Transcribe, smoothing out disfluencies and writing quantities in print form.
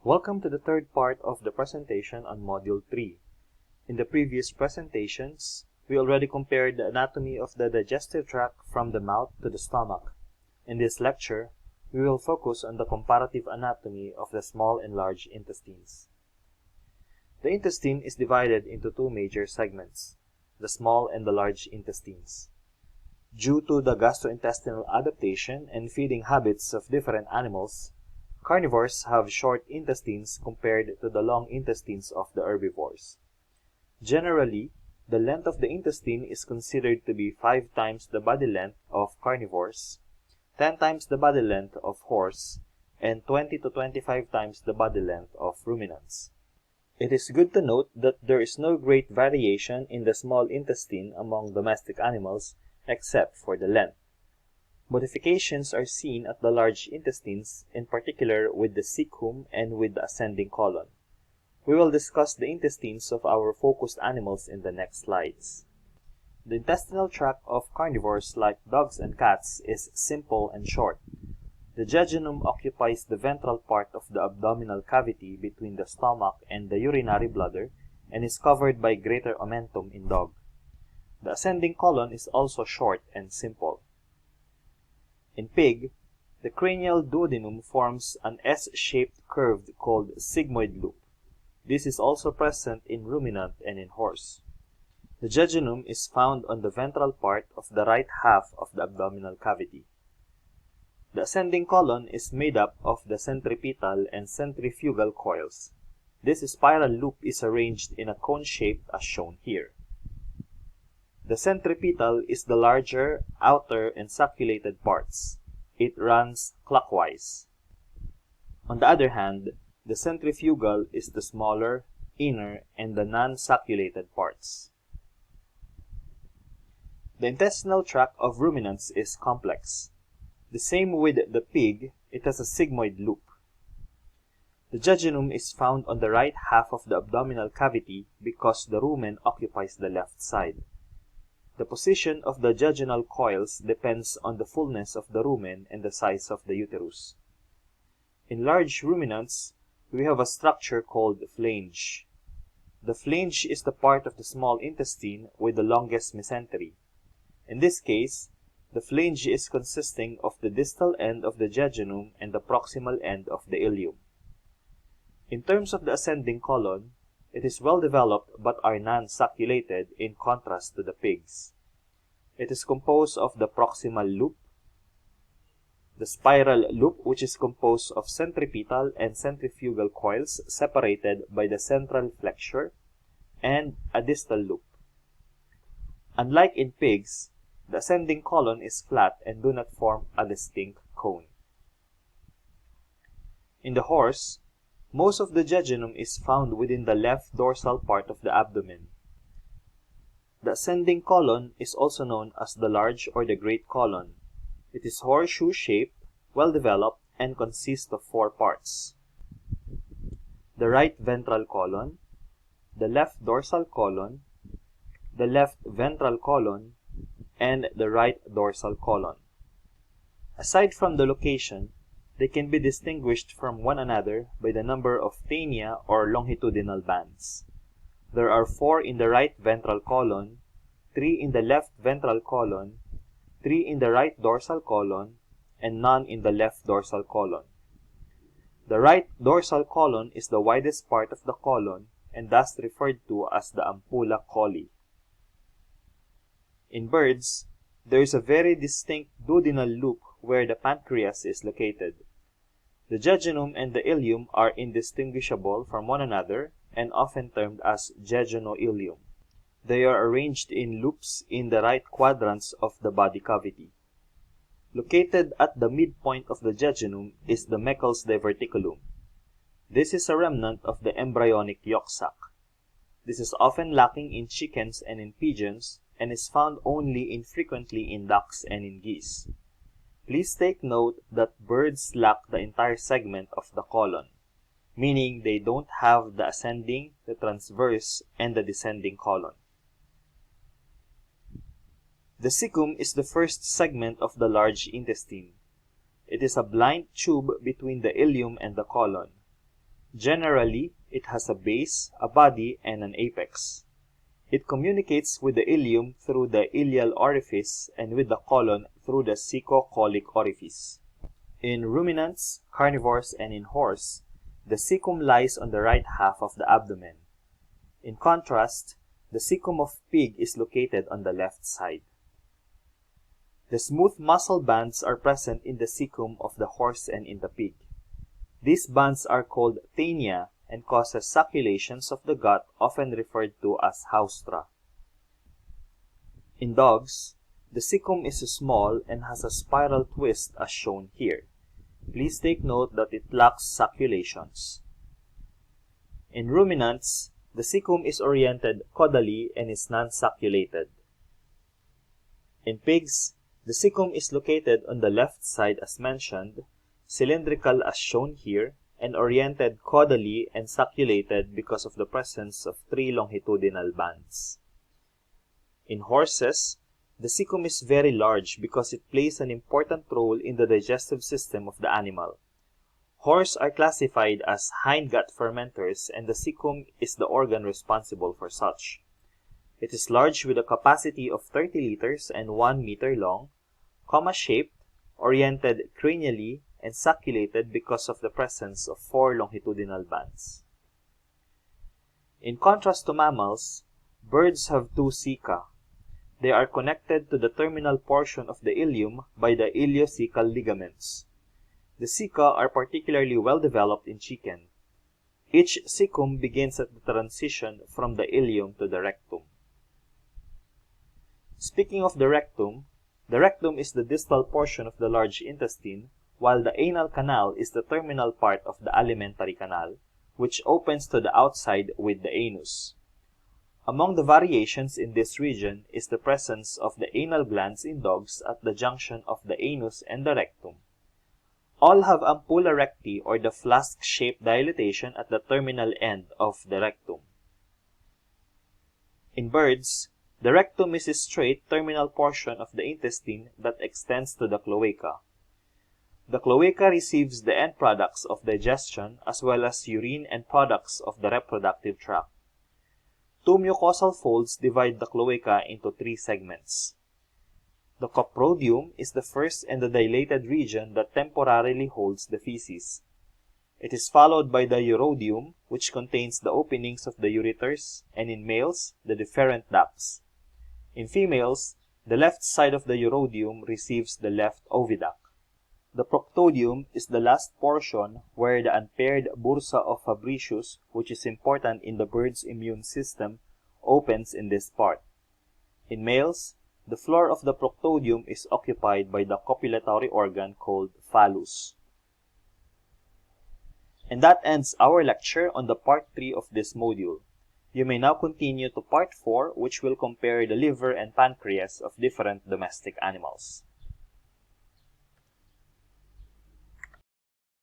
Welcome to the third part of the presentation on Module 3. In the previous presentations, we already compared the anatomy of the digestive tract from the mouth to the stomach. In this lecture, we will focus on the comparative anatomy of the small and large intestines. The intestine is divided into two major segments, the small and the large intestines. Due to the gastrointestinal adaptation and feeding habits of different animals, carnivores have short intestines compared to the long intestines of the herbivores. Generally, the length of the intestine is considered to be 5 times the body length of carnivores, 10 times the body length of horse, and 20 to 25 times the body length of ruminants. It is good to note that there is no great variation in the small intestine among domestic animals except for the length. Modifications are seen at the large intestines, in particular with the CECUM and with the ascending colon. We will discuss the intestines of our focused animals in the next slides. The intestinal tract of carnivores like dogs and cats is simple and short. The jejunum occupies the ventral part of the abdominal cavity between the stomach and the urinary bladder and is covered by greater omentum in dog. The ascending colon is also short and simple. In pig, the cranial duodenum forms an S-shaped curve called sigmoid loop. This is also present in ruminant and in horse. The jejunum is found on the ventral part of the right half of the abdominal cavity. The ascending colon is made up of the centripetal and centrifugal coils. This spiral loop is arranged in a cone shape as shown here. The centripetal is the larger, outer, and sacculated parts. It runs clockwise. On the other hand, the centrifugal is the smaller, inner, and the non-sacculated parts. The intestinal tract of ruminants is complex. The same with the pig, it has a sigmoid loop. The jejunum is found on the right half of the abdominal cavity because the rumen occupies the left side. The position of the jejunal coils depends on the fullness of the rumen and the size of the uterus. In large ruminants, we have a structure called flange. The flange is the part of the small intestine with the longest mesentery. In this case, the flange is consisting of the distal end of the jejunum and the proximal end of the ileum. In terms of the ascending colon, it is well developed but are non-sacculated in contrast to the pigs. It is composed of the proximal loop, the spiral loop which is composed of centripetal and centrifugal coils separated by the central flexure, and a distal loop. Unlike in pigs, the ascending colon is flat and do not form a distinct cone. In the horse, most of the jejunum is found within the left dorsal part of the abdomen. The ascending colon is also known as the large or the great colon. It is horseshoe-shaped, well-developed, and consists of 4 parts: the right ventral colon, the left dorsal colon, the left ventral colon, and the right dorsal colon. Aside from the location, they can be distinguished from one another by the number of taenia or longitudinal bands. There are 4 in the right ventral colon, 3 in the left ventral colon, 3 in the right dorsal colon, and none in the left dorsal colon. The right dorsal colon is the widest part of the colon and thus referred to as the ampulla coli. In birds, there is a very distinct duodenal loop where the pancreas is located. The jejunum and the ileum are indistinguishable from one another and often termed as jejunoileum. They are arranged in loops in the right quadrants of the body cavity. Located at the midpoint of the jejunum is the Meckel's diverticulum. This is a remnant of the embryonic yolk sac. This is often lacking in chickens and in pigeons and is found only infrequently in ducks and in geese. Please take note that birds lack the entire segment of the colon, meaning they don't have the ascending, the transverse, and the descending colon. The cecum is the first segment of the large intestine. It is a blind tube between the ileum and the colon. Generally, it has a base, a body, and an apex. It communicates with the ileum through the ileal orifice and with the colon through the cecocolic orifice. In ruminants, carnivores, and in horse, the cecum lies on the right half of the abdomen. In contrast, the cecum of pig is located on the left side. The smooth muscle bands are present in the cecum of the horse and in the pig. These bands are called taenia and causes succulations of the gut, often referred to as haustra. In dogs, the cecum is small and has a spiral twist as shown here. Please take note that it lacks succulations. In ruminants, the cecum is oriented caudally and is non-succulated. In pigs, the cecum is located on the left side as mentioned, cylindrical as shown here, and oriented caudally and succulated because of the presence of 3 longitudinal bands. In horses, the cecum is very large because it plays an important role in the digestive system of the animal. Horses are classified as hindgut fermenters and the cecum is the organ responsible for such. It is large with a capacity of 30 liters and 1 meter long, comma-shaped, oriented cranially, and succulated because of the presence of 4 longitudinal bands. In contrast to mammals, birds have 2 ceca. They are connected to the terminal portion of the ileum by the iliocecal ligaments. The ceca are particularly well developed in chicken. Each cecum begins at the transition from the ileum to the rectum. Speaking of the rectum is the distal portion of the large intestine, while the anal canal is the terminal part of the alimentary canal, which opens to the outside with the anus. Among the variations in this region is the presence of the anal glands in dogs at the junction of the anus and the rectum. All have ampulla recti or the flask-shaped dilatation at the terminal end of the rectum. In birds, the rectum is a straight terminal portion of the intestine that extends to the cloaca. The cloaca receives the end products of digestion as well as urine and products of the reproductive tract. 2 mucosal folds divide the cloaca into 3 segments. The coprodium is the first and the dilated region that temporarily holds the feces. It is followed by the urodium, which contains the openings of the ureters, and in males, the deferent ducts. In females, the left side of the urodium receives the left oviduct. The proctodium is the last portion where the unpaired bursa of Fabricius, which is important in the bird's immune system, opens in this part. In males, the floor of the proctodium is occupied by the copulatory organ called phallus. And that ends our lecture on the part 3 of this module. You may now continue to part 4, which will compare the liver and pancreas of different domestic animals.